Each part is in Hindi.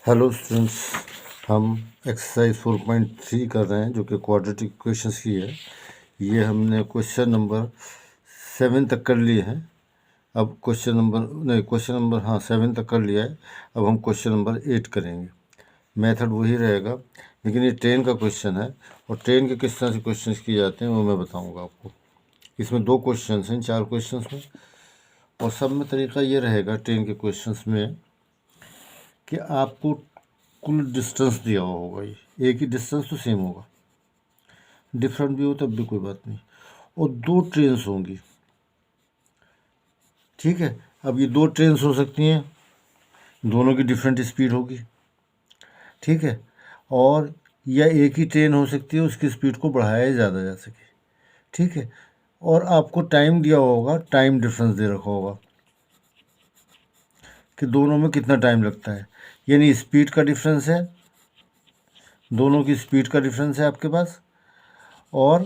हेलो स्टूडेंट्स, हम एक्सरसाइज 4.3 कर रहे हैं जो कि क्वाड्रेटिक इक्वेशंस की है। ये हमने क्वेश्चन नंबर 7 तक कर लिए हैं। अब क्वेश्चन नंबर 7 तक कर लिया है। अब हम क्वेश्चन नंबर 8 करेंगे। मेथड वही रहेगा, लेकिन ये ट्रेन का क्वेश्चन है और ट्रेन के किस तरह से क्वेश्चन किए जाते हैं वो मैं बताऊँगा आपको। इसमें 2 क्वेश्चन हैं 4 क्वेश्चन में, और सब में तरीका ये रहेगा ट्रेन के क्वेश्चन में कि आपको कुल डिस्टेंस दिया हुआ होगा। ये एक ही डिस्टेंस तो सेम होगा, डिफरेंट भी हो तब भी कोई बात नहीं, और 2 ट्रेन्स होंगी। ठीक है, अब ये 2 ट्रेन्स हो सकती हैं, दोनों की डिफरेंट स्पीड होगी। ठीक है, और या एक ही ट्रेन हो सकती है, उसकी स्पीड को बढ़ाया ज़्यादा जा सके। ठीक है, और आपको टाइम दिया होगा, टाइम डिफरेंस दे रखा होगा कि दोनों में कितना टाइम लगता है, यानी स्पीड का डिफरेंस है, दोनों की स्पीड का डिफरेंस है आपके पास, और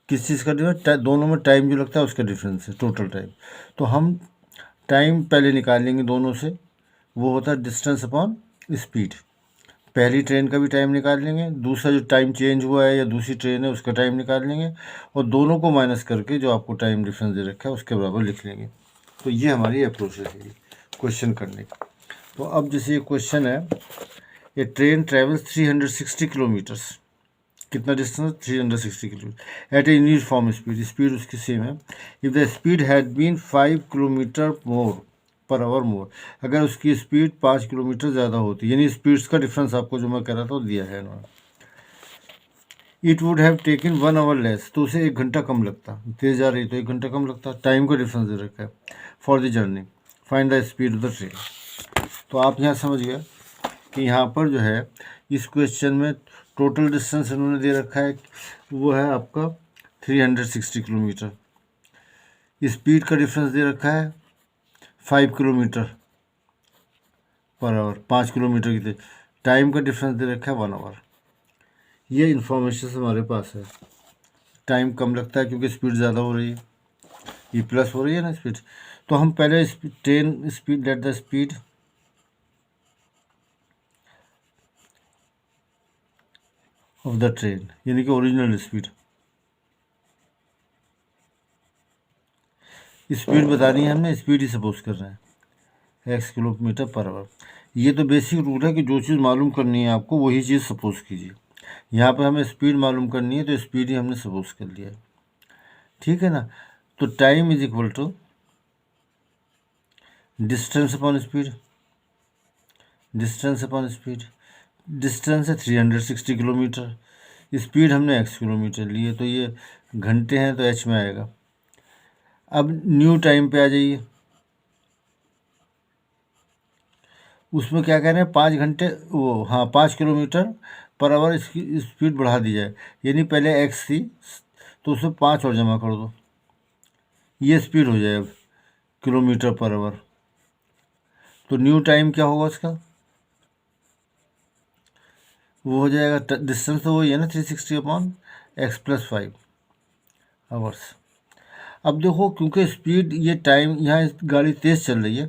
किस चीज़ का डिफरेंस, दोनों में टाइम जो लगता है उसका डिफरेंस है, टोटल टाइम। तो हम टाइम पहले निकालेंगे दोनों से, वो होता है डिस्टेंस अपॉन स्पीड। पहली ट्रेन का भी टाइम निकाल लेंगे, दूसरा जो टाइम चेंज हुआ है या दूसरी ट्रेन है उसका टाइम निकाल लेंगे, और दोनों को माइनस करके जो आपको टाइम डिफरेंस दे रखा है उसके बराबर लिख लेंगे। तो ये हमारी अप्रोच रहेगी क्वेश्चन करने की। तो अब जैसे ये क्वेश्चन है, ये ट्रेन ट्रेवल्स 360 किलोमीटर्स, कितना distance, 360 kilometre at a uniform speed, speed उसकी सेम है। If the speed had been 5 kilometre more per hour मोर, अगर उसकी स्पीड 5 किलोमीटर ज़्यादा होती, यानी स्पीड्स का डिफरेंस आपको जो मैं कह रहा था वो दिया है इन्होंने। It would have taken 1 hour less, तो उसे 1 घंटा कम लगता, तेज़ जा रही तो 1 घंटा कम लगता, टाइम का डिफरेंस दे रखा है। For the journey find the speed of the train. तो आप यहाँ समझ गए कि यहाँ पर जो है इस क्वेश्चन में टोटल डिस्टेंस इन्होंने दे रखा है, वो है आपका 360 किलोमीटर। स्पीड का डिफरेंस दे रखा है 5 किलोमीटर पर आवर, 5 किलोमीटर की तेज। टाइम का डिफरेंस दे रखा है 1 आवर। ये इन्फॉर्मेशन हमारे पास है। टाइम कम लगता है क्योंकि स्पीड ज़्यादा हो रही है, ये प्लस हो रही है ना स्पीड। तो हम पहले train speed, late the speed of the train, यानी कि ओरिजिनल स्पीड, स्पीड बतानी है हमने, स्पीड ही सपोज कर रहे हैं x किलोमीटर पर आवर। ये तो बेसिक रूल है कि जो चीज़ मालूम करनी है आपको वही चीज़ सपोज कीजिए। यहाँ पर हमें स्पीड मालूम करनी है तो स्पीड ही हमने सपोज कर लिया है। ठीक है ना, तो time is equal to distance upon speed, distance upon speed. Distance है 360 किलोमीटर, स्पीड हमने x किलोमीटर ली है, तो ये घंटे हैं तो h में आएगा। अब न्यू टाइम पे आ जाइए, उसमें क्या कह रहे हैं, 5 घंटे, वो हाँ 5 किलोमीटर पर आवर इसकी स्पीड बढ़ा दी जाए, यानी पहले x थी तो उसमें 5 और जमा कर दो, ये स्पीड हो जाए अब किलोमीटर पर आवर। तो न्यू टाइम क्या होगा उसका, वो हो जाएगा, डिस्टेंस तो वही है ना 360 अपॉन x प्लस 5 आवर्स। अब देखो क्योंकि स्पीड, ये टाइम, यहाँ गाड़ी तेज़ चल रही है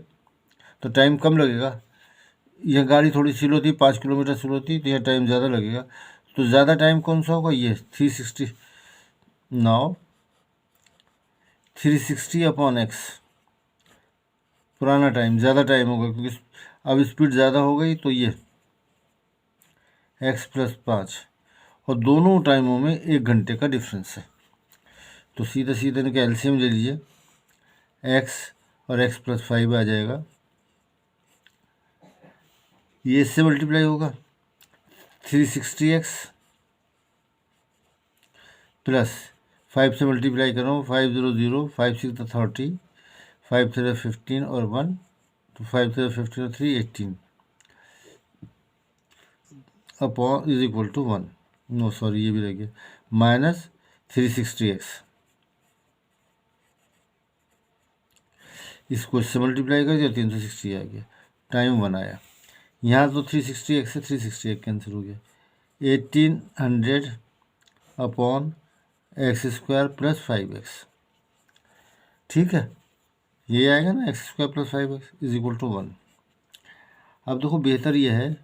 तो टाइम कम लगेगा, यह गाड़ी थोड़ी स्लो थी, 5 किलोमीटर स्लो थी, तो यह टाइम ज़्यादा लगेगा। तो ज़्यादा टाइम कौन सा होगा, ये 360, नाउ 360 अपॉन एक्स, पुराना टाइम, ज़्यादा टाइम होगा क्योंकि अब स्पीड ज़्यादा हो गई, तो ये x प्लस 5, और दोनों टाइमों में 1 घंटे का डिफरेंस है। तो सीधे सीधे इनका एलसीएम ले लीजिए, x और x प्लस 5 आ जाएगा, ये इससे मल्टीप्लाई होगा 360x प्लस 5 से मल्टीप्लाई कर रहा हूँ, 5 0 0, 5 6 30, 5 3 15 और 1, तो 5 3 15 और 3 18 upon is equal to 1, no sorry ये भी रह गया, माइनस 360x, इसको इससे मल्टीप्लाई कर दिया 360 आ गया, टाइम 1 आया। यहाँ तो 360x से 360x कैंसिल हो गया, 1800 upon x square plus 5x। ठीक है, ये आएगा ना x square plus 5x is equal to 1। अब देखो बेहतर यह है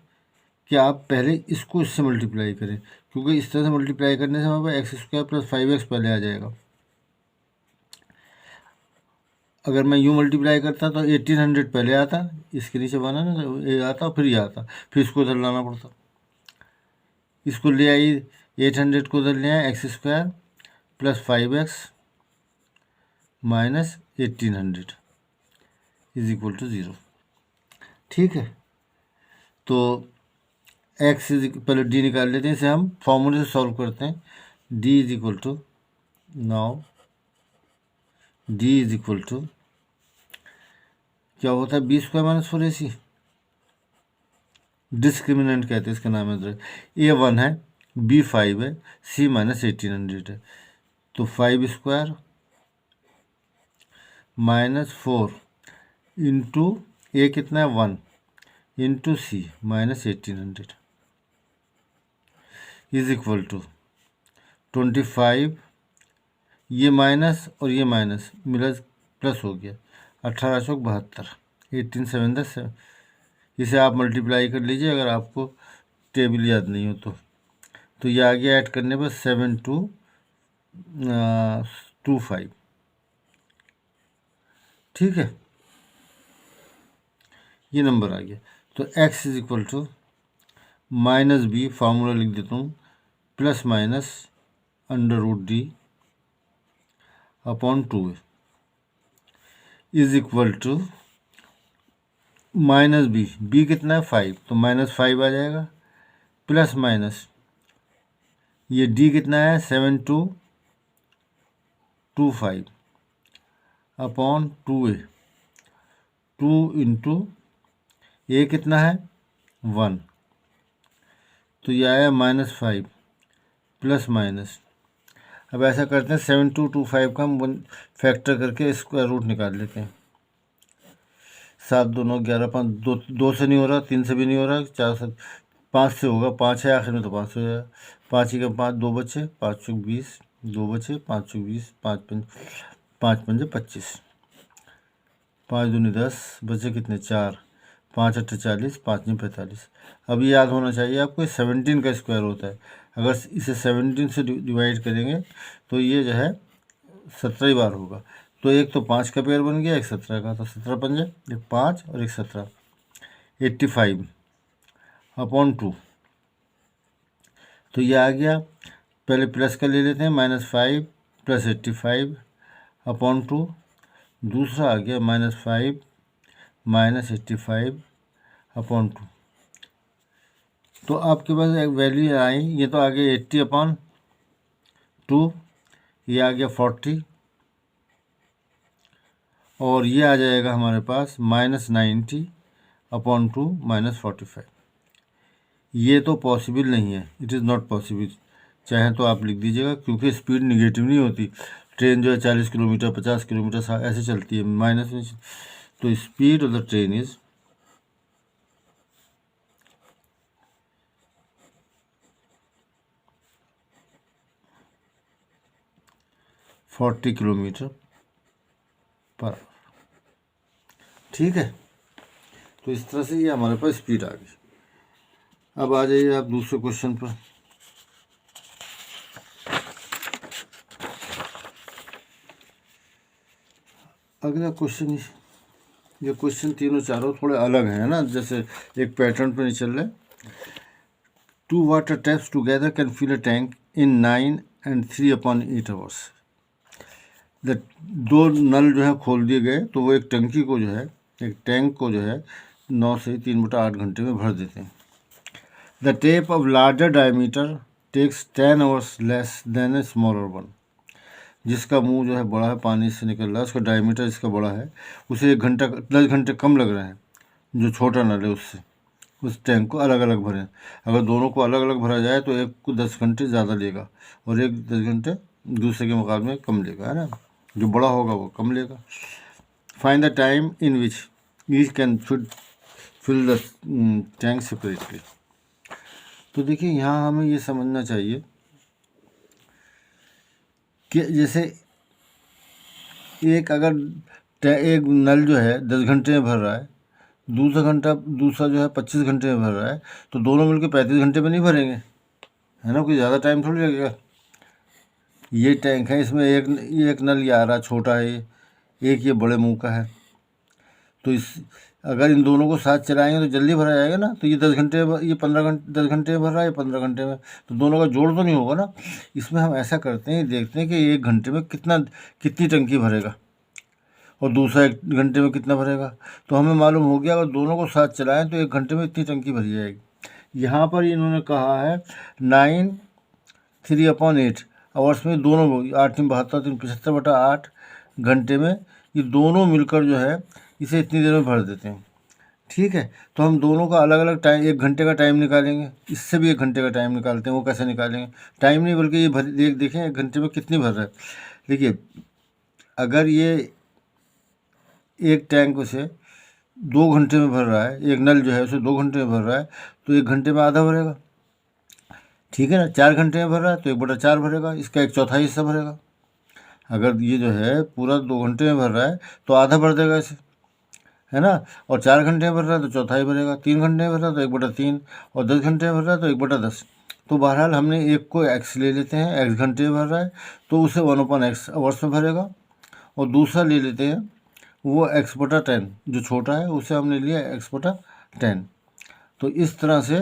कि आप पहले इसको इससे मल्टीप्लाई करें, क्योंकि इस तरह से मल्टीप्लाई करने से हमारे पास एक्स स्क्वायर प्लस 5x पहले आ जाएगा। अगर मैं यूँ मल्टीप्लाई करता तो 1800 पहले आता, इसके नीचे बना ना, ये आता फिर ये आता, फिर इसको उधर लाना पड़ता। इसको ले आई 800 को उधर ले आए, X square plus 5x minus 1800 is equal to 0। ठीक है, तो x पहले d निकाल लेते हैं, इसे हम फॉर्मूले से सॉल्व करते हैं। d is equal to, now d is equal to क्या होता है, B square minus 4ac, discriminant कहते हैं इसका नाम है। a1 है, b5 है, c माइनस 1800 है, तो 5 स्क्वायर माइनस 4 इंटू ए कितना है 1 into C minus 1800 is equal to 25, ये माइनस और ये माइनस मिला प्लस हो गया 1872, 18 इसे आप मल्टीप्लाई कर लीजिए अगर आपको टेबल याद नहीं हो तो ये आ गया ऐड करने पर 7225। ठीक है, ये नंबर आ गया। तो x is equal to minus B, formula लिख देता हूँ, plus minus under root D upon 2 is equal to minus B कितना है 5, तो माइनस 5 आ जाएगा, प्लस माइनस ये डी कितना है 7225 अपॉन 2a, 2 इंटू ए कितना है 1, तो ये आया -5 प्लस माइनस। अब ऐसा करते हैं 7225 का हम 1 फैक्टर करके स्क्वायर रूट निकाल लेते हैं। 7 2 9 11 5, 2 से नहीं हो रहा, 3 से भी नहीं हो रहा, 4 से 5 से होगा, 5 है आखिर में तो 5 से हो जाएगा। 5 ही का 5, 2 बचे, 5 चौक 20, 2 बचे, 5 चौक 20, 5 पंजे 25, 5 दूनी 10, बचे कितने 4, 5 8 40, 5 9 45। अब ये याद होना चाहिए आपको 17 का स्क्वायर होता है। अगर इसे 17 से डिवाइड करेंगे तो ये जो है 17 बार होगा। तो एक तो 5 का पेयर बन गया, एक 17 का, तो 17 पंजे, एक 5 और एक 17, 85 अपॉन 2, तो ये आ गया। पहले प्लस का ले लेते हैं, -5 प्लस 85 अपॉन 2, दूसरा आ गया -5 माइनस 85 अपॉन 2, तो आपके पास एक वैल्यू आई, ये तो आ गया 80 अपॉन 2, ये आ गया 40, और ये आ जाएगा हमारे पास -90 अपॉन 2 -45। ये तो पॉसिबल नहीं है, इट इज़ नॉट पॉसिबल। चाहे तो आप लिख दीजिएगा, क्योंकि स्पीड निगेटिव नहीं होती। ट्रेन जो है 40 किलोमीटर 50 किलोमीटर ऐसे चलती है, माइनस में। तो speed of the train is 40 kilometre per our. ठीक है, तो इस तरह से ये हमारे पास स्पीड आ गई। अब आ जाइए आप दूसरे क्वेश्चन पर। अगला क्वेश्चन, ये क्वेश्चन तीनों चारों थोड़े अलग हैं ना, जैसे एक पैटर्न पर नहीं चल रहे। 2 water taps together can fill a tank in 9 and 3/8 hours। दो नल जो है खोल दिए गए, तो वो एक टंकी को जो है, एक टैंक को जो है 9 से 3/8 घंटे में भर देते हैं। The tap of larger diameter takes 10 hours less than a smaller one. जिसका मुंह जो है बड़ा है, पानी से निकल रहा है, उसका डायमीटर इसका बड़ा है, उसे 10 घंटे कम लग रहे हैं जो छोटा नल है उससे। उस टैंक को अलग अलग भरें। अगर दोनों को अलग अलग भरा जाए तो एक को 10 घंटे ज़्यादा लेगा और एक 10 घंटे दूसरे के मुकाबले में कम लेगा, है ना। जो बड़ा होगा वो कम लेगा। Find the time in which each can fill the tank separately. तो देखिए यहाँ हमें ये समझना चाहिए कि जैसे एक अगर एक नल जो है 10 घंटे में भर रहा है, दूसरा जो है 25 घंटे में भर रहा है, तो दोनों मिलकर 35 घंटे में नहीं भरेंगे, है ना, कोई ज़्यादा टाइम थोड़ी लगेगा। ये टैंक है, इसमें एक नल ये आ रहा छोटा है, एक ये बड़े मुंह का है, तो इस अगर इन दोनों को साथ चलाएंगे तो जल्दी भरा जाएगा ना। तो ये 10 घंटे, ये 15 घंटे, 10 घंटे में भर रहा है, 15 घंटे में, तो दोनों का जोड़ तो नहीं होगा ना। इसमें हम ऐसा करते हैं, देखते हैं कि 1 घंटे में कितनी टंकी भरेगा और दूसरा 1 घंटे में कितना भरेगा। तो हमें मालूम हो गया अगर दोनों को साथ चलाएं तो 1 घंटे में इतनी टंकी भरी जाएगी। यहाँ पर इन्होंने कहा है 9 3/8 आवर्स में, दोनों 8×3 = 72 3/75/8 घंटे में ये दोनों मिलकर जो है इसे इतनी देर में भर देते हैं। ठीक है, तो हम दोनों का अलग अलग टाइम, 1 घंटे का टाइम निकालेंगे, इससे भी 1 घंटे का टाइम निकालते हैं। वो कैसे निकालेंगे, टाइम नहीं बल्कि ये देखें 1 घंटे में कितनी भर रहा है। देखिए, अगर ये एक टैंक उसे 2 घंटे में भर रहा है, एक नल जो है उसे 2 घंटे में भर रहा है, तो 1 घंटे में आधा भरेगा। ठीक है ना, 4 घंटे में भर रहा है तो 1/4 भरेगा, इसका 1/4 हिस्सा भरेगा। अगर ये जो है पूरा 2 घंटे में भर रहा है तो आधा भर देगा इसे, है ना। और 4 घंटे में भर रहा है तो चौथाई भरेगा, 3 घंटे में भर रहा है तो 1/3, और 10 घंटे में भर रहा है तो 1/10। तो बहरहाल हमने एक को x ले लेते हैं, x घंटे में भर रहा है तो उसे 1/x आवर्स में भरेगा, और दूसरा ले लेते हैं वो x/10 जो छोटा है, उसे हमने लिया x/10। तो इस तरह से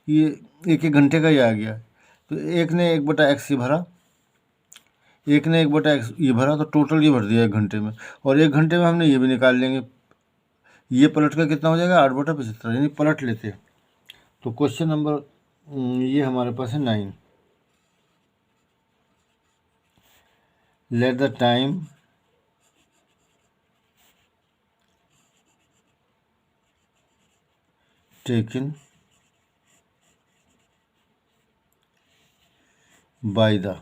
ये 1-1 घंटे का ही आ गया। तो एक ने 1/x ही भरा, एक ने 1/x ये भरा, तो टोटल ये भर दिया 1 घंटे में। और 1 घंटे में हमने ये भी निकाल लेंगे, ये पलट कर कितना हो जाएगा 8/75, यानी पलट लेते हैं। तो क्वेश्चन नंबर ये हमारे पास है 9। Late the time taken by the,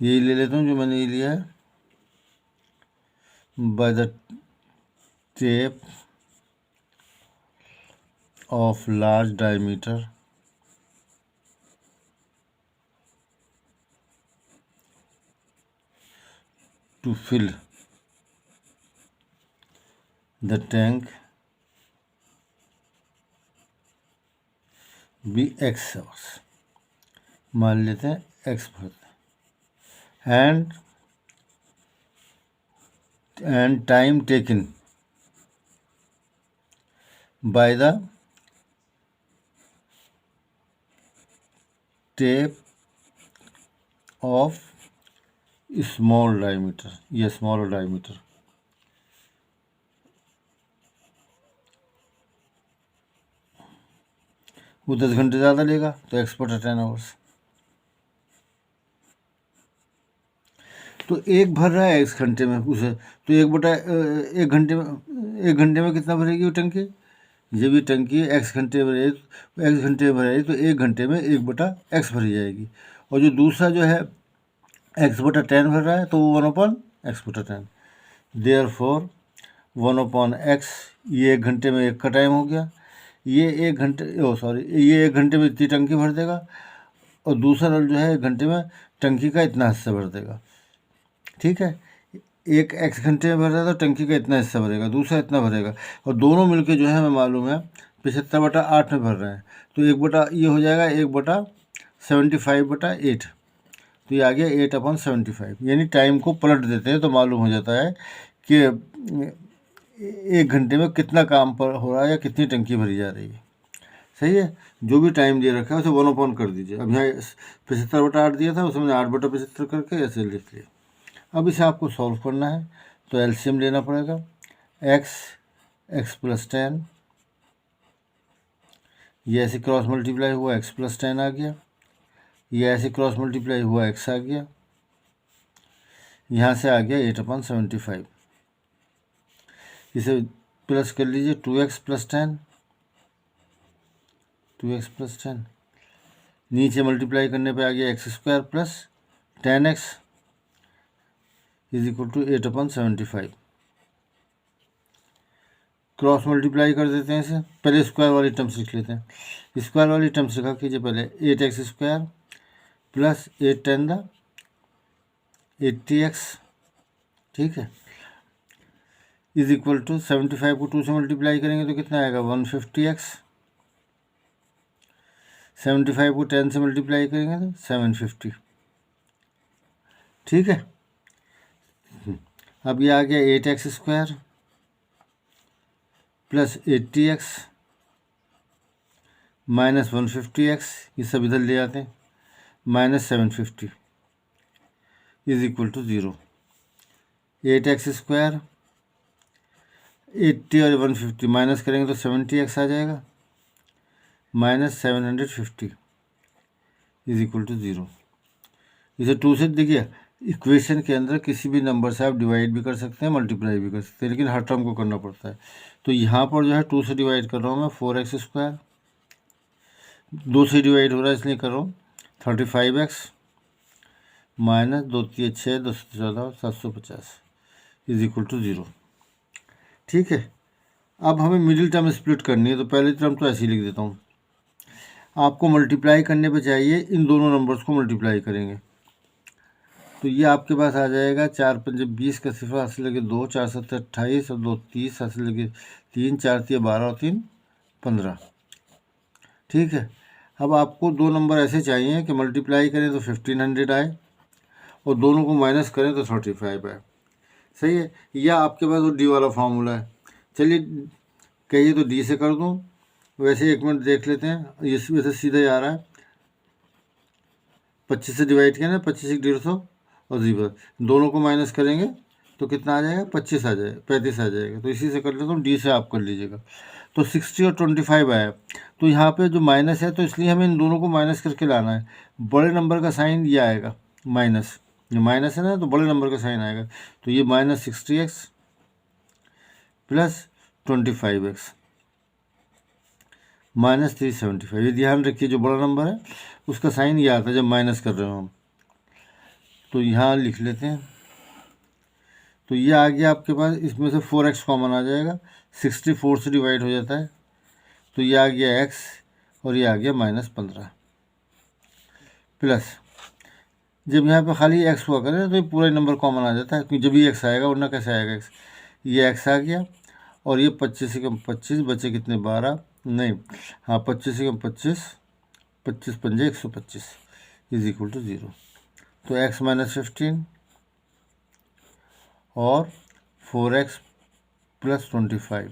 यही ले लेता हूँ जो मैंने ये लिया है, by the tape of large diameter to fill the tank be x hours, मान लेते हैं x भरते हैं, and time taken by the tape of small diameter, ये स्मॉल डायमीटर। वो 10 घंटे ज़्यादा लेगा तो x/10 आवर्स। तो एक भर रहा है x घंटे में उसे, तो 1/1 घंटे में कितना भरेगी वो टंकी, जब ये टंकी x घंटे भरे, x घंटे में भरेगी तो 1 घंटे में 1/x भरी जाएगी। और जो दूसरा जो है x/10 भर रहा है तो वो 1/x/10, देयरफॉर 1/x, ये 1 घंटे में 1 का टाइम हो गया, ये 1 घंटे ये 1 घंटे में इतनी टंकी भर देगा, और दूसरा नल जो है 1 घंटे में टंकी का इतना हिस्सा भर देगा। ठीक है, एक x घंटे में भर रहा है तो टंकी का इतना हिस्सा भरेगा, दूसरा इतना भरेगा, और दोनों मिलके जो है हमें मालूम है 75/8 में भर रहे हैं, तो ये हो जाएगा 1/75/8, तो ये आ गया 8/75। यानी टाइम को पलट देते हैं तो मालूम हो जाता है कि 1 घंटे में कितना काम पर हो रहा है या कितनी टंकी भरी जा रही है। सही है, जो भी टाइम दे रखा है उसे 1/, कर दीजिए। अब यहाँ 75/8 दिया था, उसमें 8/75 करके ऐसे लिख लिया। अब इसे आपको सॉल्व करना है तो एलसीएम लेना पड़ेगा, x+10, ये ऐसे क्रॉस मल्टीप्लाई हुआ x+10 आ गया, ये ऐसे क्रॉस मल्टीप्लाई हुआ x आ गया, यहाँ से आ गया 8/75। इसे प्लस कर लीजिए, 2x+10, 2x+10, नीचे मल्टीप्लाई करने पे आ गया x² + 10x = 8/75। क्रॉस मल्टीप्लाई कर देते हैं इसे, पहले स्क्वायर वाली टर्म्स लिख लेते हैं। स्क्वायर वाली टर्म्स लिखा कीजिए पहले, 8x² + 8 × 10⁸ 80x। ठीक है, इज इक्वल टू 75 को 2 से मल्टीप्लाई करेंगे तो कितना आएगा 150x। 75 को 10 से मल्टीप्लाई करेंगे तो 750। ठीक है। अब ये आ गया 8x² plus 80x minus 150x, ये सब इधर ले आते हैं, minus 750 is equal to 0। 8x², 80 और 150 माइनस करेंगे तो 70x आ जाएगा, माइनस 750 इज इक्वल टू 0। इसे 2 से देखिए, इक्वेशन के अंदर किसी भी नंबर से आप डिवाइड भी कर सकते हैं, मल्टीप्लाई भी कर सकते हैं, लेकिन हर टर्म को करना पड़ता है। तो यहाँ पर जो है 2 से डिवाइड कर रहा हूँ मैं, 4x², 2 से डिवाइड हो रहा है इसलिए कर रहा हूँ 35x, minus 2 3 6 2 14 750 is equal to 0। ठीक है। अब हमें मिडिल टर्म स्प्लिट करनी है, तो पहली टर्म तो ऐसे ही लिख देता हूँ। आपको मल्टीप्लाई करने पे चाहिए, इन दोनों नंबर्स को मल्टीप्लाई करेंगे तो ये आपके पास आ जाएगा 4 5 20 का सिफर हासिल लगे 2, 4 7 28 और 2 30 हासिल लगे 3, 4 3 12 और 3 15। ठीक है। अब आपको दो नंबर ऐसे चाहिए कि मल्टीप्लाई करें तो 1500 आए और दोनों को माइनस करें तो 35 आए। सही है। या आपके पास वो डी वाला फार्मूला है, चलिए कहिए तो डी से कर दूँ, वैसे 1 मिनट देख लेते हैं। इस वजह से सीधे आ रहा है, 25 से डिवाइड किया ना, 25 150 और 0, दोनों को माइनस करेंगे तो कितना आ जाएगा 25 आ जाएगा, 35 आ जाएगा। तो इसी से कर लेता हूँ, डी से आप कर लीजिएगा। तो 60 और 25 आया, तो यहाँ पे जो माइनस है तो इसलिए हमें इन दोनों को माइनस करके लाना है। बड़े नंबर का साइन ये आएगा माइनस, ये माइनस है ना तो बड़े नंबर का साइन आएगा। तो ये minus 60x plus 25x minus 375। ये ध्यान रखिए, जो बड़ा नंबर है उसका साइन ये आता है जब माइनस कर रहे हो हम। तो यहाँ लिख लेते हैं। तो ये आ गया आपके पास, इसमें से 4x कॉमन आ जाएगा, 64 से डिवाइड हो जाता है तो ये आ गया x और ये आ गया माइनस 15 प्लस, जब यहाँ पे खाली x हुआ करे तो ये पूरा नंबर कॉमन आ जाता है, क्योंकि जब ही x आएगा, वरना कैसे आएगा x। ये x आ गया और ये 25 से कम 25 बचे कितने 12, नहीं हाँ 25 से कम 25, 25 पंजे 125 इज इक्वल टू 0। तो x माइनस 15 और 4x plus 25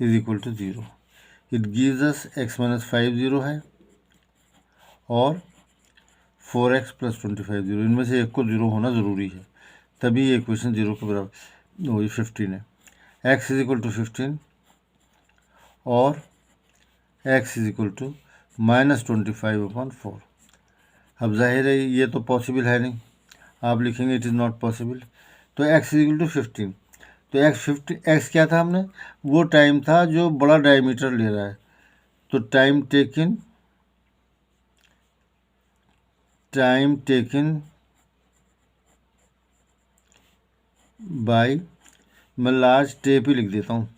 is equal to 0। It gives us x minus 5 0 है और 4x प्लस 25 0, इनमें से एक को 0 होना ज़रूरी है, तभी ये इक्वेशन 0 के बराबर, वही 15 है। x इज इक्वल टू 15 और x is equal to minus 25/4। अब जाहिर है ये तो पॉसिबल है नहीं, आप लिखेंगे इट इज़ नॉट पॉसिबल। तो x इज इक्वल टू 15, तो x क्या था हमने, वो टाइम था जो बड़ा डायमीटर ले रहा है। तो टाइम टेकन बाय, मैं लार्ज टेप ही लिख देता हूँ,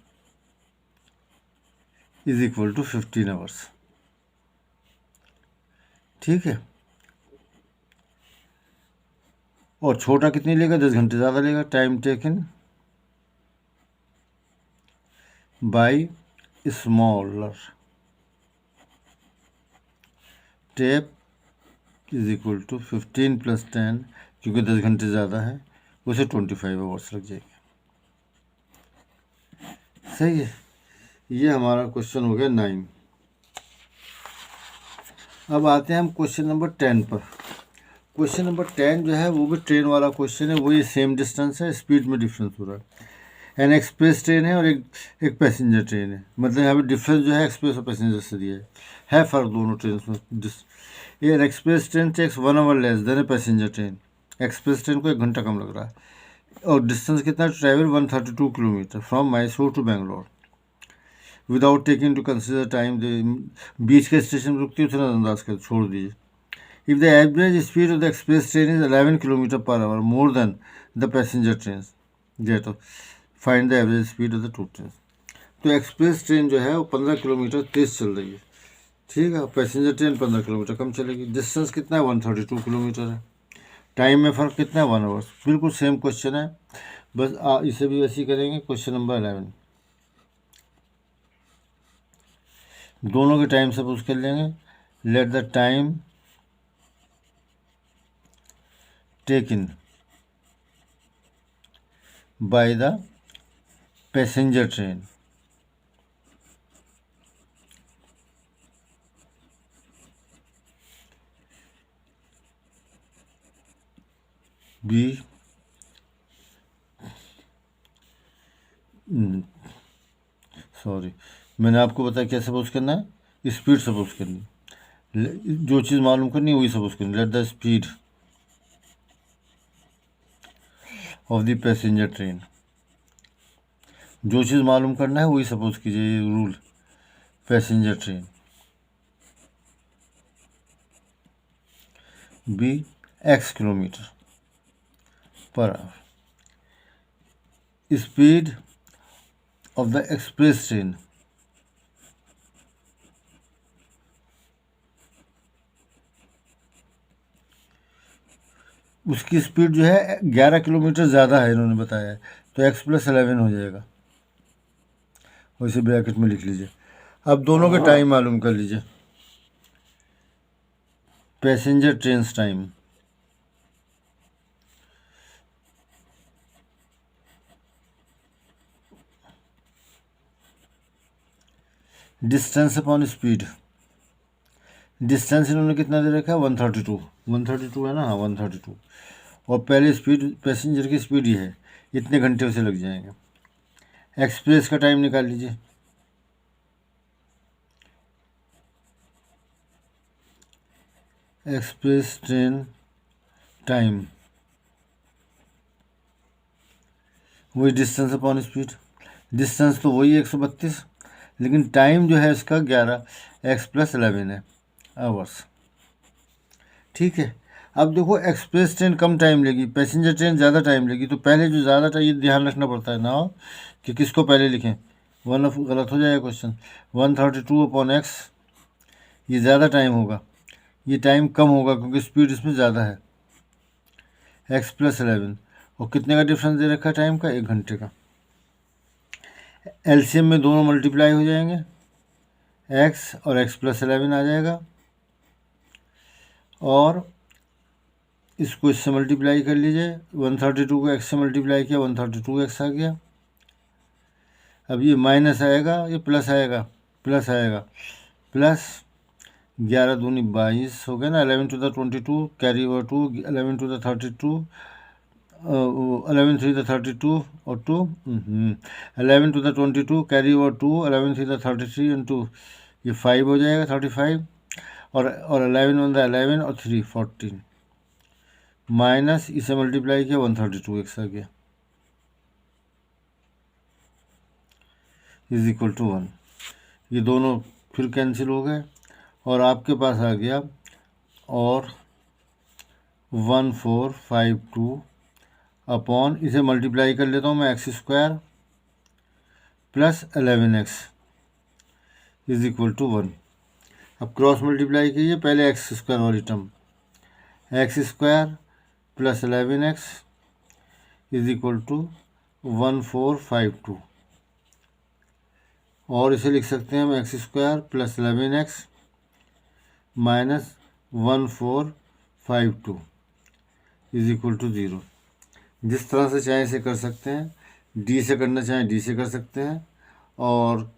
इज इक्वल टू 15 आवर्स। ठीक है। और छोटा कितनी लेगा, 10 घंटे ज़्यादा लेगा। Time taken by smaller tap is equal to 15 plus 10, क्योंकि 10 घंटे ज़्यादा है, उसे 25 आवर्स लग जाएंगे। सही है। ये हमारा क्वेश्चन हो गया 9। अब आते हैं हम क्वेश्चन नंबर 10 पर। क्वेश्चन नंबर 10 जो है वो भी ट्रेन वाला क्वेश्चन है, वही सेम डिस्टेंस है, स्पीड में डिफरेंस हो रहा है। एन एक्सप्रेस ट्रेन है और एक पैसेंजर ट्रेन है, मतलब यहाँ पे डिफरेंस जो है एक्सप्रेस और पैसेंजर से दिया है फ़र्क दोनों ट्रेन में। An express train takes 1 hour less than a passenger train, express train को 1 घंटा कम लग रहा है और डिस्टेंस कितना, travel 132 kilometre from Mysore to Bangalore without taking to consider time. बीच के स्टेशन रुकती है, उतना अंदाज कर छोड़ दीजिए। If the average speed of the express train is 11 kilometre per hour more than the passenger train, get find the average speed of the two train. तो एक्सप्रेस ट्रेन जो है वो 15 किलोमीटर तेज़ चल रही है, ठीक है, पैसेंजर ट्रेन 15 किलोमीटर कम चलेगी। डिस्टेंस कितना है, 132 किलोमीटर है। टाइम में फ़र्क कितना है, 1 आवर्स। बिल्कुल सेम क्वेश्चन है, बस इसे भी वैसे ही करेंगे। क्वेश्चन नंबर 11, दोनों के टाइम सपोज कर लेंगे। Let the time taken by the passenger train be sorry, मैंने आपको बताया क्या सपोज करना है, स्पीड सपोज करनी। जो चीज़ मालूम करनी है वही सपोज करनी। Let the speed of the passenger train, जो चीज़ मालूम करना है वही सपोज कीजिए, ये rule. Passenger train be x kilometre per hour, speed of the express train उसकी स्पीड जो है 11 किलोमीटर ज़्यादा है इन्होंने बताया है, तो x+11 हो जाएगा। वैसे ब्रैकेट में लिख लीजिए। अब दोनों के टाइम मालूम कर लीजिए। Passenger train time distance upon speed, distance इन्होंने कितना दे रखा है 132, 132 है ना, हाँ 132। और पहले स्पीड पैसेंजर की स्पीड ये है, इतने घंटे उसे लग जाएंगे। एक्सप्रेस का टाइम निकाल लीजिए। एक्सप्रेस ट्रेन टाइम वही डिस्टेंस अपॉन स्पीड, डिस्टेंस तो वही 132, लेकिन टाइम जो है इसका 11, x+11 है आवर्स। ठीक है। अब देखो एक्सप्रेस ट्रेन कम टाइम लेगी, पैसेंजर ट्रेन ज़्यादा टाइम लेगी, तो पहले जो ज़्यादा टाइम, ये ध्यान रखना पड़ता है ना कि किसको पहले लिखें, गलत हो जाएगा क्वेश्चन। 132/x, ये ज़्यादा टाइम होगा, ये टाइम कम होगा क्योंकि स्पीड इसमें ज़्यादा है। x+11, और कितने का डिफरेंस दे रखा है टाइम का, 1 घंटे का। एलसीएम में दोनों मल्टीप्लाई हो जाएंगे, x और x+11 आ जाएगा, और इसको इससे मल्टीप्लाई कर लीजिए। 132 को x से मल्टीप्लाई किया, 132x आ गया। अब ये माइनस आएगा, ये प्लस आएगा, प्लस आएगा, प्लस 11 दूनी 22 हो गया ना। 11^22 कैरी ओवर 2, 11^32, 11×3 = 32 और 2, 11×22 कैरी ओवर 2, 11×3 = 33 इंटू ये 5 हो जाएगा 35, और 11 और 3 14, माइनस इसे मल्टीप्लाई किया 132x आ गया, इज इक्वल टू 1। ये दोनों फिर कैंसिल हो गए और आपके पास आ गया और 1452 अपॉन, इसे मल्टीप्लाई कर लेता हूँ मैं, x² + 11x is equal to 1। अब क्रॉस मल्टीप्लाई कीजिए, पहले x² वाली term, x² + 11x is equal to 1452, और इसे लिख सकते हैं हम x² + 11x - 1452 is equal to 0। जिस तरह से चाहे इसे कर सकते हैं, डी से करना चाहें डी से कर सकते हैं, और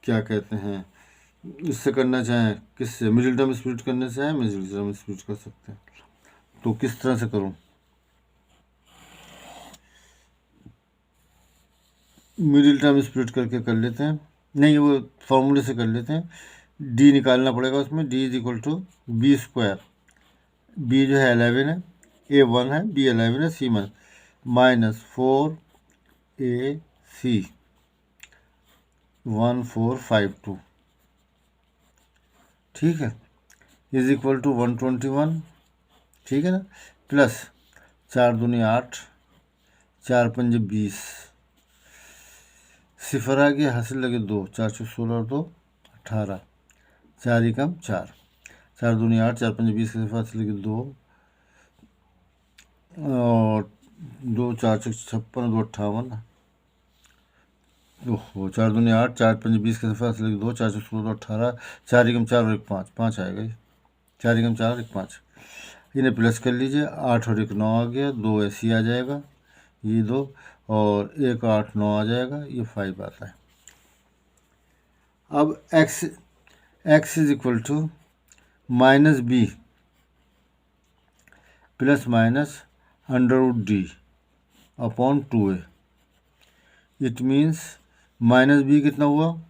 क्या कहते हैं इससे करना चाहें, किससे, मिडिल टर्म स्प्लिट करना चाहें मिडिल टर्म स्प्लिट कर सकते हैं। तो किस तरह से करूं, मिडिल टर्म स्प्लिट करके कर लेते हैं, नहीं वो फॉर्मूले से कर लेते हैं। डी निकालना पड़ेगा उसमें, D is equal to b², B जो है 11 है, ए 1 है, बी 11 है, सी -4ac 1452, ठीक है, इज इक्वल टू 121, ठीक है ना, प्लस 4 दूनी 8, 4 पंजे 20, सिफर आ गया, हासिल लगे 2, 4 चौक 16 और 2 18, 4 एकम 4, 4 दूनी 8, 4 पंजे 20 के सिफर हासिल लगे 2, और 2 4 56 2 58, ओहो 4 दूनी 8, 4 5 20 के सफा से 2, 4 16 2 18, 4 एकम 4 और 1 5, 5 आएगा ये, 4 एकम 4 और 1 5, इन्हें प्लस कर लीजिए, 8 और 1 9 आ गया, 2 ऐसे ही आ जाएगा, ये 2 और 1 8 9 आ जाएगा, ये 5 आता है। अब x is equal to minus B plus minus √d upon 2a, it means minus B कितना हुआ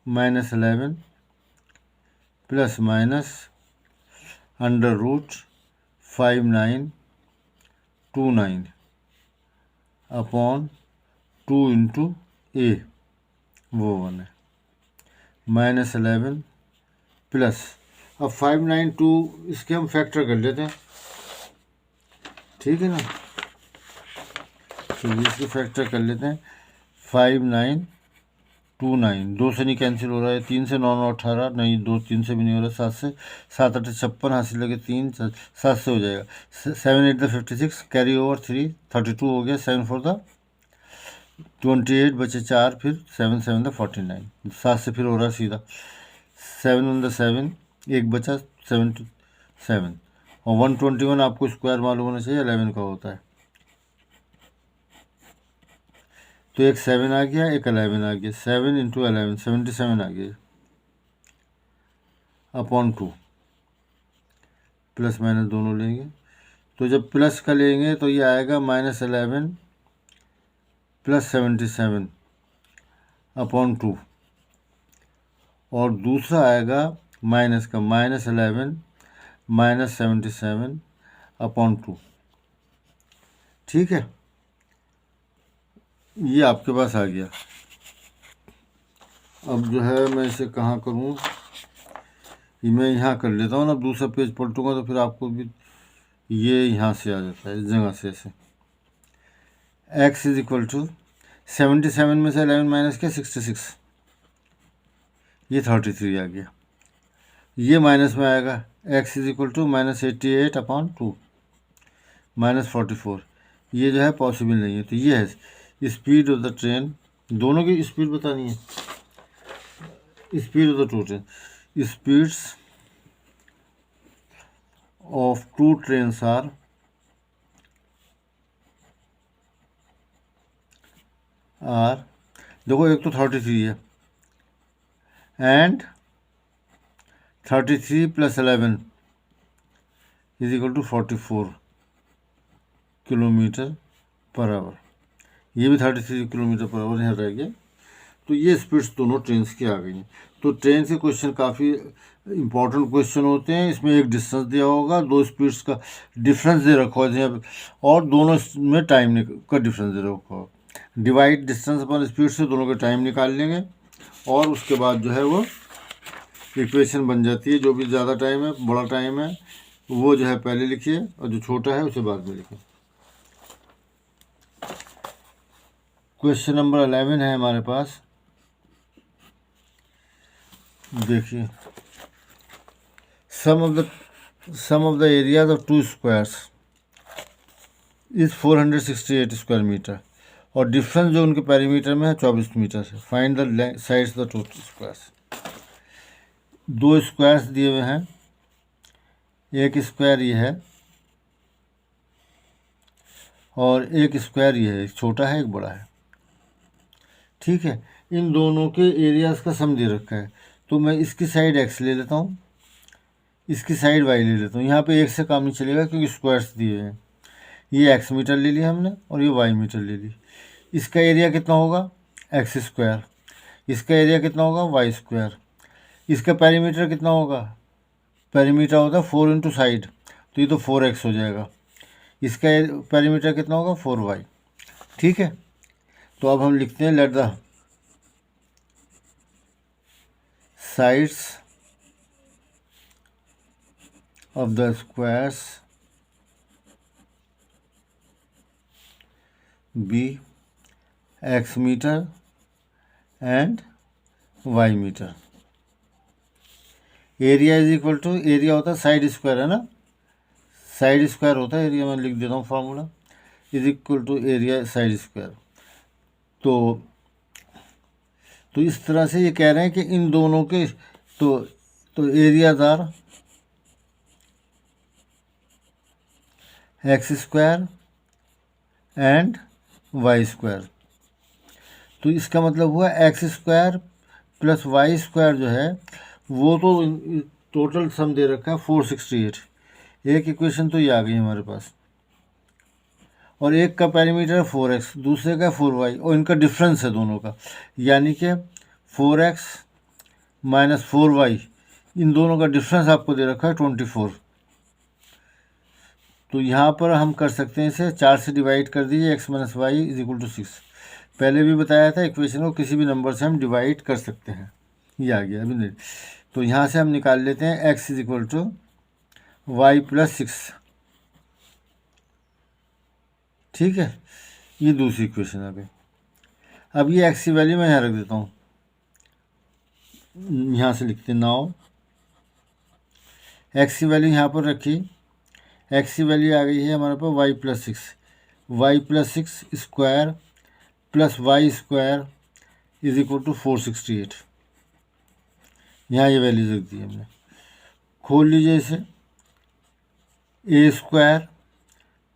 -11 plus minus √5929 upon 2 into A, वो 1 है, -11 प्लस, अब 592 इसके हम फैक्टर कर लेते हैं, ठीक है ना, तो इसके फैक्टर कर लेते हैं, 5929, 2 से नहीं कैंसिल हो रहा है, 3 से 9 9 18, नहीं 2 3 से भी नहीं हो रहा, 7 से 7 8 56 हासिल लगे 3 7 से हो जाएगा, 7 8 56 कैरी ओवर 3 32 हो गया, 7 4 28 बचे 4, फिर 7 7 49, 7 से फिर हो रहा है सीधा, 7 1 7, एक बचा 77, और 121 आपको स्क्वायर मालूम होना चाहिए, 11 का होता है, तो एक 7 आ गया, एक 11 आ गया, 7 इंटू 11 77 आ गया, अपॉन 2, प्लस माइनस दोनों लेंगे, तो जब प्लस का लेंगे तो ये आएगा -11 प्लस 77 अपॉन 2, और दूसरा आएगा माइनस का -11 माइनस 77 अपॉन 2, ठीक है, ये आपके पास आ गया। अब जो है मैं इसे कहाँ करूँ, ये मैं यहाँ कर लेता हूँ ना, दूसरा पेज पलटूंगा तो फिर आपको भी ये यहाँ से आ जाता है, इस जगह से ऐसे, x इज इक्वल टू 77 में से 11 माइनस के 66, ये 33 आ गया, ये माइनस में आएगा, x is equal to -88 upon 2 -44, ये जो है पॉसिबल नहीं है, तो ये है स्पीड ऑफ द ट्रेन, दोनों की स्पीड बतानी है, speed of the two train, speeds of two trains are देखो एक तो 33 है, and 33 plus 11 is equal to 44 kilometre per hour, ये भी 33 किलोमीटर पर आवर यहाँ रह गया, तो ये स्पीड्स दोनों ट्रेन की आ गई हैं। तो ट्रेन के क्वेश्चन काफ़ी इंपॉर्टेंट क्वेश्चन होते हैं, इसमें एक डिस्टेंस दिया होगा, 2 स्पीड्स का डिफरेंस दे रखा होगा, और दोनों में टाइम का डिफरेंस दे रखा होगा, डिवाइड डिस्टेंस अपॉन स्पीड से दोनों का टाइम निकाल लेंगे, और उसके बाद जो है वो इक्वेशन बन जाती है, जो भी ज़्यादा टाइम है, बड़ा टाइम है, वो जो है पहले लिखिए, और जो छोटा है उसे बाद में लिखिए। क्वेश्चन नंबर 11 है हमारे पास, देखिए, sum of the areas of 2 squares is 468 square metre, और डिफरेंस जो उनके पेरीमीटर में है 24 मीटर है, find the sides the 2 squares, 2 squares दिए हुए हैं, एक स्क्वायर ये है और एक स्क्वायर ये है, एक छोटा है एक बड़ा है, ठीक है, इन दोनों के एरियाज का सम दे रखा है, तो मैं इसकी साइड x ले लेता हूँ, इसकी साइड y ले लेता हूँ, यहाँ पे एक से काम नहीं चलेगा क्योंकि स्क्वायर्स दिए हैं, ये x मीटर ले लिया हमने और ये y मीटर ले ली, इसका एरिया कितना होगा x स्क्वायर, इसका एरिया कितना होगा y स्क्वायर, इसका पेरीमीटर कितना होगा, पेरीमीटर होता है 4 इंटू साइड, तो ये तो 4x हो जाएगा, इसका पेरीमीटर कितना होगा 4y, ठीक है, तो अब हम लिखते हैं let the sides of the squares be x metre and y metre, area is equal to, area होता है साइड स्क्वायर है ना, साइड स्क्वायर होता है एरिया, मैं लिख देता हूँ formula, is equal to area side square. तो इस तरह से ये कह रहे हैं कि इन दोनों के तो areas are X square and Y square. तो इसका मतलब हुआ X square plus Y square जो है वो तो टोटल सम दे रखा है 468। एक इक्वेशन तो ये आ गई हमारे पास, और एक का पैरामीटर है 4x, दूसरे का 4y, और इनका डिफरेंस है दोनों का, यानी कि 4x माइनस 4y, इन दोनों का डिफरेंस आपको दे रखा है 24। तो यहाँ पर हम कर सकते हैं इसे 4 से डिवाइड कर दीजिए, x minus Y is equal to 6। पहले भी बताया था इक्वेशन को किसी भी नंबर से हम डिवाइड कर सकते हैं, ये आ गया अभी नहीं। तो यहाँ से हम निकाल लेते हैं x is equal to Y plus 6, ठीक है। ये दूसरी इक्वेशन आ गई। अब ये x की वैल्यू मैं यहाँ रख देता हूँ, यहाँ से लिखते हैं नाउ x की वैल्यू यहाँ पर रखी, x की वैल्यू आ गई है हमारे पास Y plus 6, Y plus 6 square plus Y square is equal to 468। यहाँ ये वैल्यू रख दी हमने। खोल लीजिए इसे, ए स्क्वायर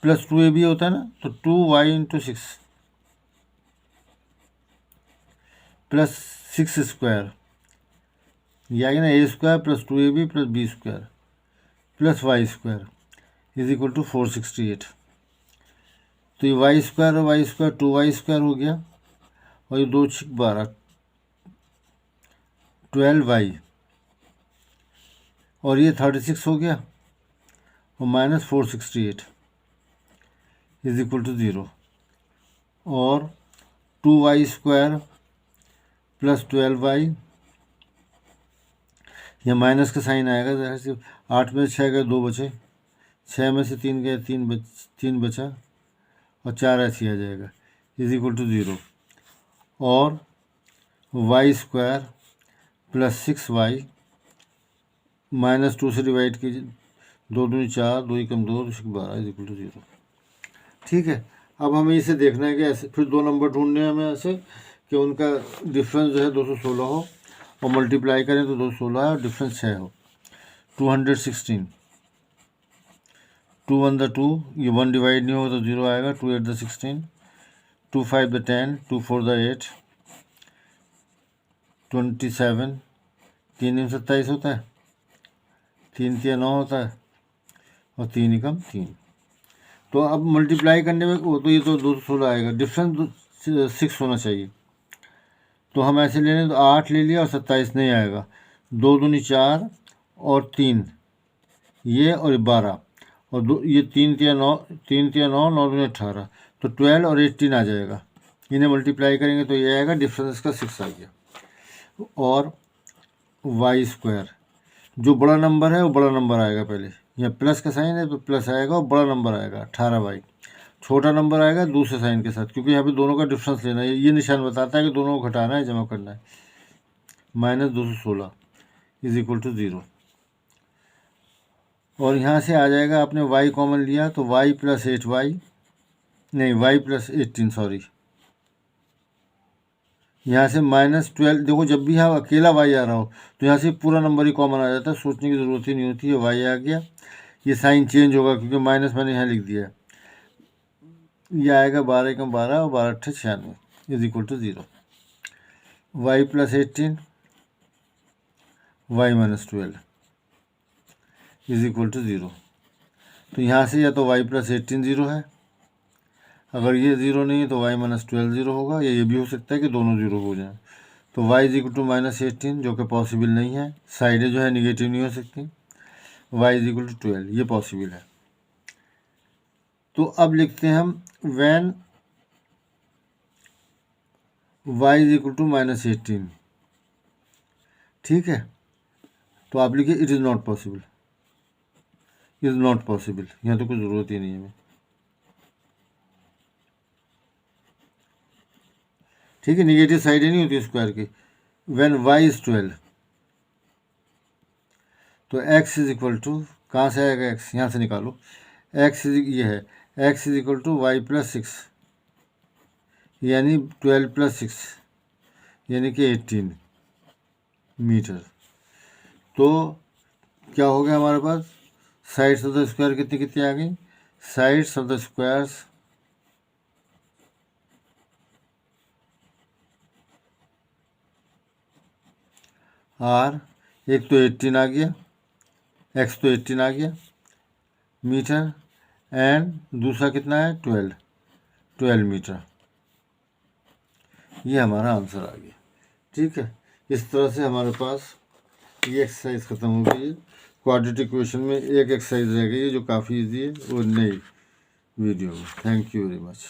प्लस 2ab होता है ना, तो 2y इंटू 6 प्लस 6 स्क्वायर, ये आ गया ना, A square plus 2ab plus B square plus Y square is equal to 468। तो ये वाई स्क्वायर और वाई स्क्वायर 2y स्क्वायर हो गया, और ये 2 6 12 12y, और ये 36 हो गया, और माइनस 468 इज इक्वल टू 0, और 2y स्क्वायर प्लस 12y, यह माइनस का साइन आएगा जैसे से, 8 में 6 गए 2 बचे, 6 में से 3 गए 3 बचा, और 4 ऐसे ही आ जाएगा इज इक्वल टू 0, और Y square plus 6y minus 2 से डिवाइड कीजिए, 2 दूनी 4, 2 एकम 2, 2 12 इज इक्वल टू 0, ठीक है। अब हमें इसे देखना है कि ऐसे फिर दो नंबर ढूंढने हैं हमें ऐसे कि उनका डिफरेंस जो है 216 हो, और मल्टीप्लाई करें तो 216 है और डिफरेंस 6 हो। 216, 2 1 द 2, ये 1 डिवाइड नहीं होगा तो 0 आएगा, 2 8 द 16, 2 5 द 10, 2 4 द 8, 27, 3 27 होता है, 3 3 9 होता है, और 3 एकम 3। तो अब मल्टीप्लाई करने में वो तो ये तो 216 आएगा, डिफरेंस 6 होना चाहिए। तो हम ऐसे ले लें तो 8 ले लिया और 27 नहीं आएगा, 2 दूनी 4 और 3 ये, और 12, और 2 ये 3 3 9, 3 3 9, 9 दूनी 18, तो 12 और 18 आ जाएगा। इन्हें मल्टीप्लाई करेंगे तो ये आएगा, डिफरेंस का 6 आ गया। और वाई स्क्वायर, जो बड़ा नंबर है वो बड़ा नंबर आएगा, पहले यहाँ प्लस का साइन है तो प्लस आएगा और बड़ा नंबर आएगा 18y, छोटा नंबर आएगा दूसरे साइन के साथ, क्योंकि यहाँ पे दोनों का डिफरेंस लेना है, ये निशान बताता है कि दोनों को घटाना है जमा करना है। माइनस 216 इज इक्वल टू 0, और यहाँ से आ जाएगा, आपने y कॉमन लिया तो y प्लस 8y, नहीं y प्लस 18 सॉरी, यहाँ से माइनस 12, देखो जब भी यहाँ अकेला y आ रहा हो तो यहाँ से पूरा नंबर ही कॉमन आ जाता है, सोचने की ज़रूरत ही नहीं होती है। y आ गया, ये साइन चेंज होगा क्योंकि माइनस मैंने यहाँ लिख दिया है, ये आएगा 12 एकम 12 और 12 अट्ठे 96 is equal to 0, Y plus 18 Y minus 12 is equal to 0। तो यहाँ से या तो y प्लस 18 0 है, अगर ये 0 नहीं है तो y माइनस 12 0 होगा, या ये भी हो सकता है कि दोनों 0 हो जाए। तो y is equal to minus 18, जो कि पॉसिबल नहीं है, साइडें जो है निगेटिव नहीं हो सकती, y इज इक्वल टू 12 ये पॉसिबल है। तो अब लिखते हैं हम when y is equal to minus 18, ठीक है। तो आप लिखिए it is not possible, is not possible, यहाँ तो कोई ज़रूरत ही नहीं है हमें, ठीक है। निगेटिव साइड ही नहीं होती स्क्वायर की। व्हेन y इज 12, तो x इज इक्वल टू, कहाँ से आएगा x, यहाँ से निकालो, x ये है, x is equal to Y plus 6 यानी 12 प्लस 6 यानी कि 18 मीटर। तो क्या हो गया हमारे पास, साइड्स ऑफ द स्क्वायर कितनी कितनी आ गई, sides of the squares are, एक तो 18 आ गया, x तो 18 आ गया मीटर, एंड दूसरा कितना है 12 मीटर। ये हमारा आंसर आ गया। ठीक है, इस तरह से हमारे पास ये एक्सरसाइज ख़त्म हो गई है। क्वाड्रेटिक इक्वेशन में एक एक्सरसाइज रह गई है जो काफ़ी इजी है, वो नई वीडियो में। Thank you very much.